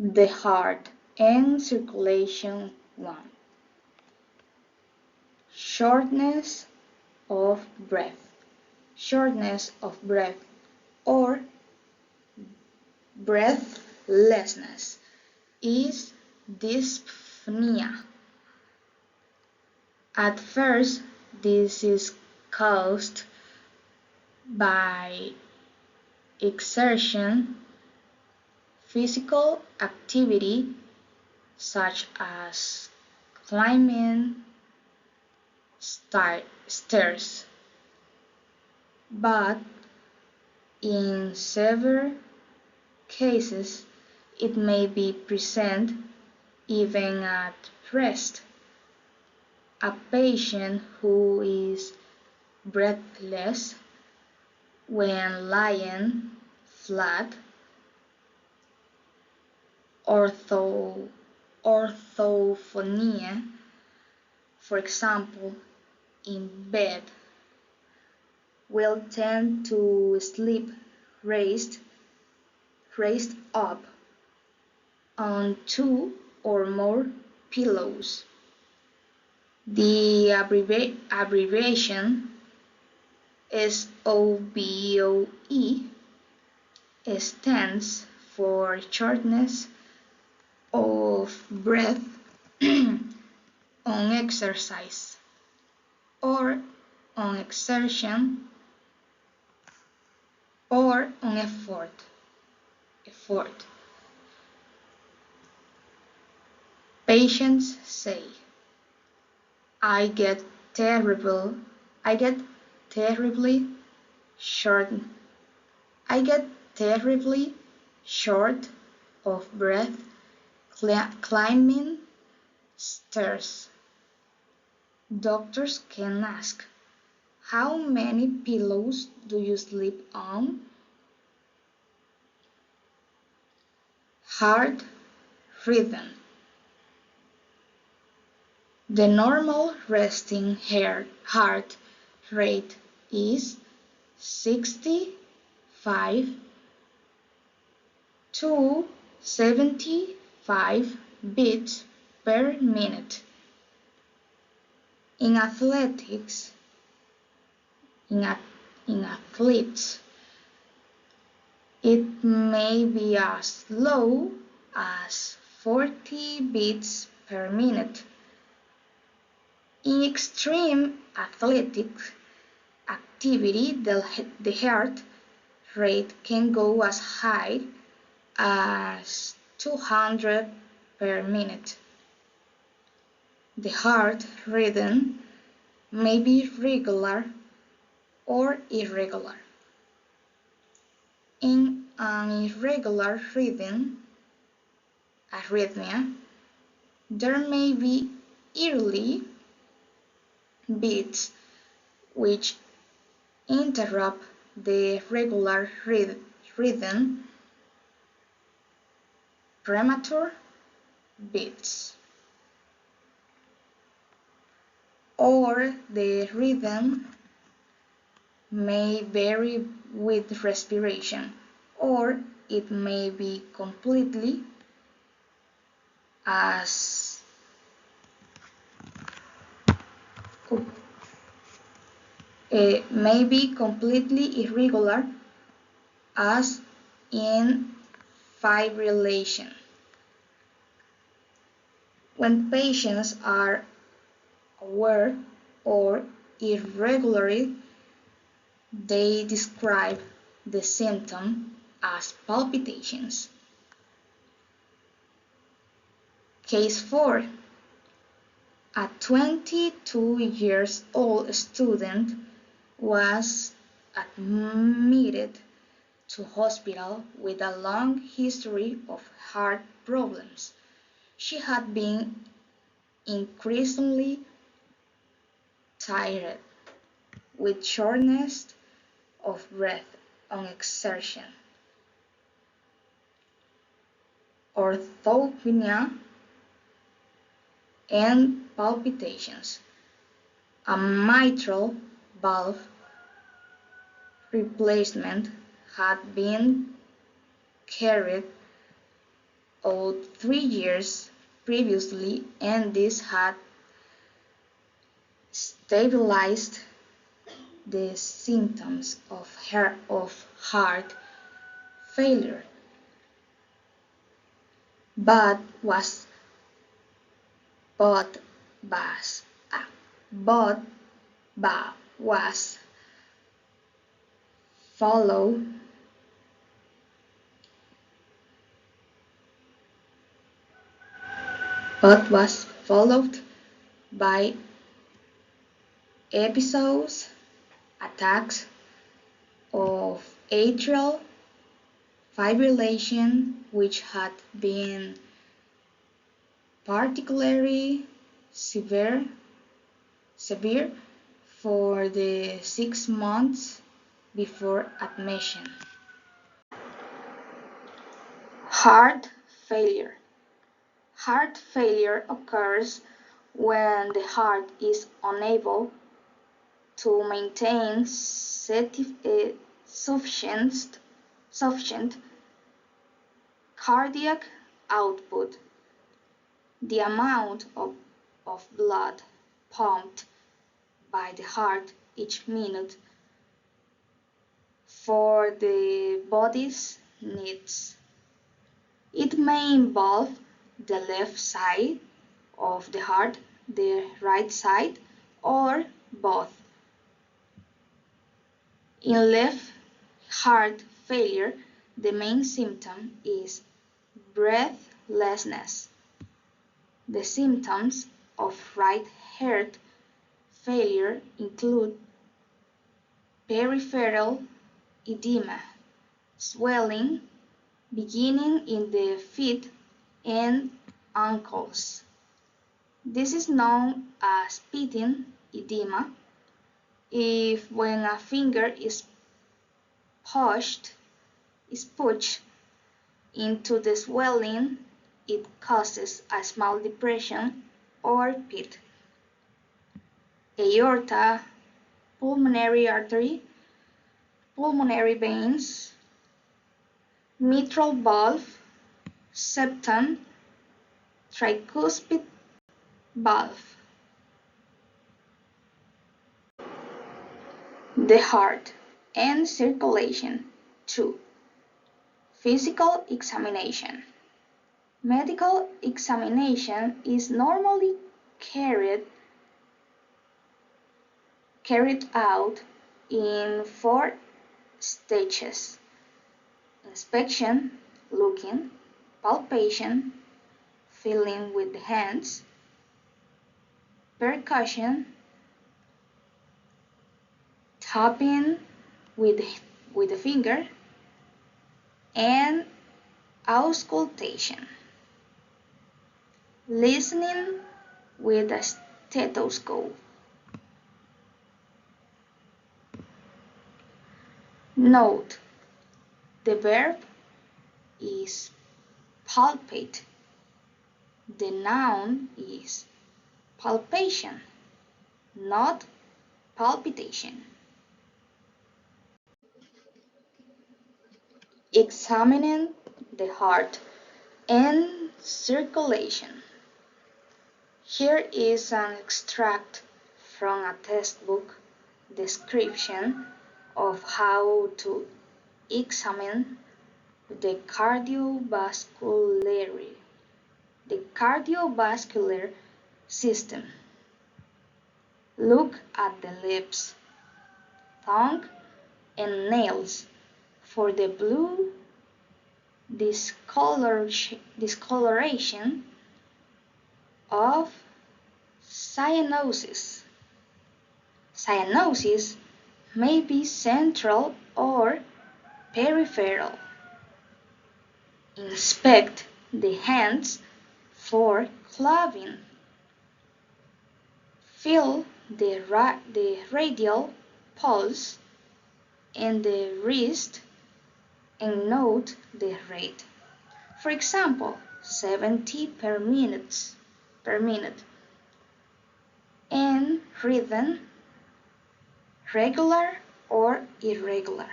the heart and circulation. 1. Shortness of breath. Shortness of breath or breathlessness is dyspnea. At first, this is caused by exertion, physical activity such as climbing stairs, but in severe cases it may be present even at rest. A patient who is breathless when lying flat, orthopnea, for example, in bed, will tend to sleep raised up on 2 or more pillows. The abbreviation SOBOE stands for shortness of breath on exercise or on exertion or on effort. Patients say, I get terribly short of breath climbing stairs. Doctors can ask, how many pillows do you sleep on? Heart rhythm. The normal resting heart rate is 65 to 75 beats per minute. In athletes, it may be as low as 40 beats per minute. In extreme athletic activity, the heart rate can go as high as 200 per minute. The heart rhythm may be regular or irregular. In an irregular arrhythmia, there may be early beats which interrupt the regular rhythm, premature beats, or the rhythm may vary with respiration, or it may be completely irregular as in fibrillation. When patients are aware or irregularly, they describe the symptom as palpitations. Case 4. A 22 years old student was admitted to hospital with a long history of heart problems. She had been increasingly tired, with shortness of breath on exertion, orthopnea, and palpitations. A mitral valve replacement had been carried out 3 years previously, and this had stabilized the symptoms of heart failure, but was but was but was followed by episodes, attacks of atrial fibrillation, which had been particularly severe for the 6 months before admission. Heart failure. Heart failure occurs when the heart is unable to maintain sufficient cardiac output. The amount of blood pumped by the heart each minute for the body's needs. It may involve the left side of the heart, the right side, or both. In left heart failure, the main symptom is breathlessness. The symptoms of right heart failure include peripheral edema, swelling beginning in the feet and ankles. This is known as pitting edema. If when a finger is pushed into the swelling, it causes a small depression or pit. Aorta, pulmonary artery, pulmonary veins, mitral valve, septum, tricuspid valve. The heart and circulation. 2. Physical examination. Medical examination is normally carried out in 4 stages: inspection, looking, palpation, feeling with the hands, percussion, tapping with the finger, and auscultation, listening with a stethoscope. Note: the verb is palpate. The noun is palpation, not palpitation. Examining the heart and circulation. Here is an extract from a textbook description of how to examine the cardiovascular system. Look at the lips, tongue, and nails for the blue discoloration of cyanosis. Cyanosis may be central or peripheral. Inspect the hands for claving. Feel the radial pulse and the wrist and note the rate. For example, 70 per minute. And rhythm, regular or irregular.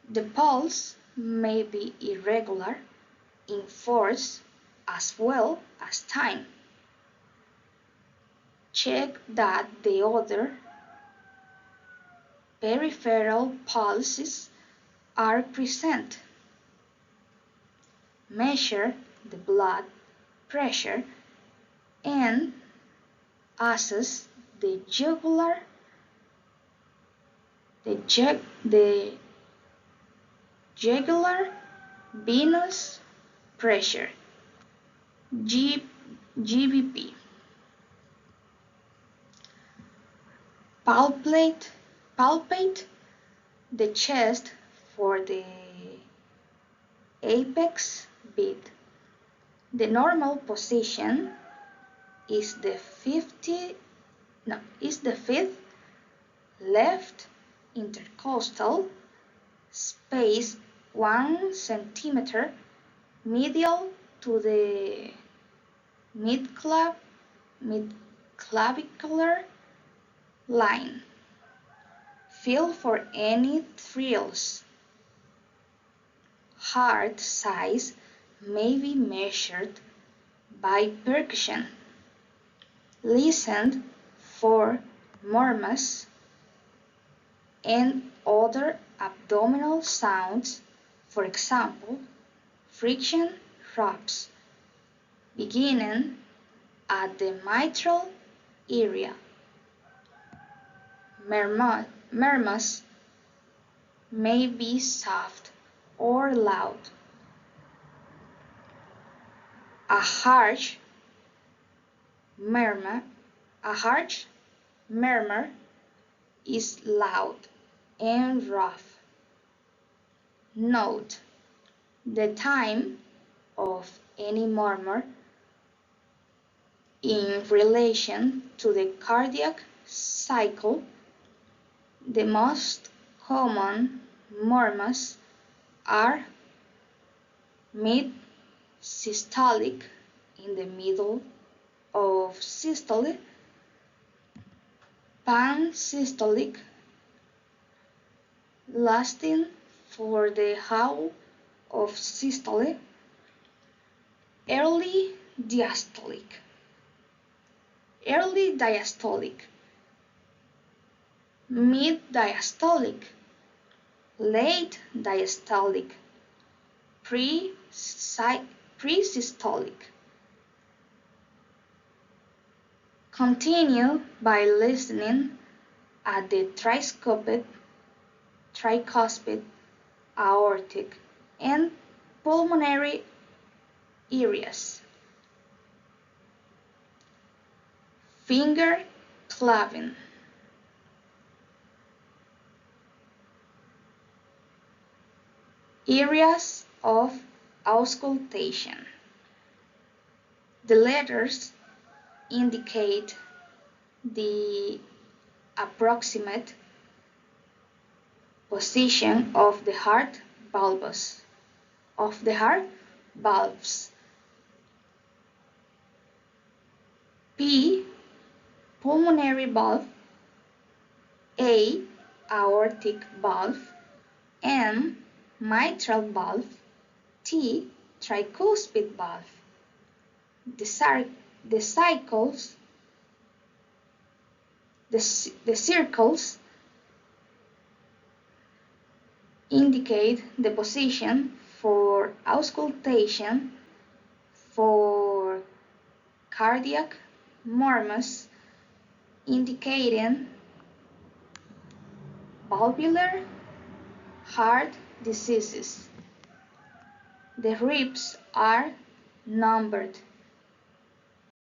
The pulse may be irregular in force as well as time. Check that the other peripheral pulses are present. Measure the blood pressure and assess the jugular venous pressure GVP. Palpate the chest for the apex beat. The normal position is the fifth left intercostal space 1 centimeter medial to the midclavicular line. Feel for any thrills. Heart size may be measured by percussion. Listen for murmurs and other abdominal sounds, for example, friction rubs, beginning at the mitral area. Murmurs may be soft or loud. A harsh murmur is loud and rough. Note the time of any murmur in relation to the cardiac cycle. The most common murmurs are mid-systolic, in the middle of systole, pan-systolic, lasting for the whole of systole, early diastolic, mid-diastolic, late diastolic, pre-systolic. Continue by listening at the tricuspid, aortic, and pulmonary areas. Finger claving. Areas of auscultation. The letters indicate the approximate position of the heart valves. P. Pulmonary valve. A. Aortic valve. M. Mitral valve. T. Tricuspid valve. The circles indicate the position for auscultation for cardiac murmurs, indicating valvular heart diseases. The ribs are numbered.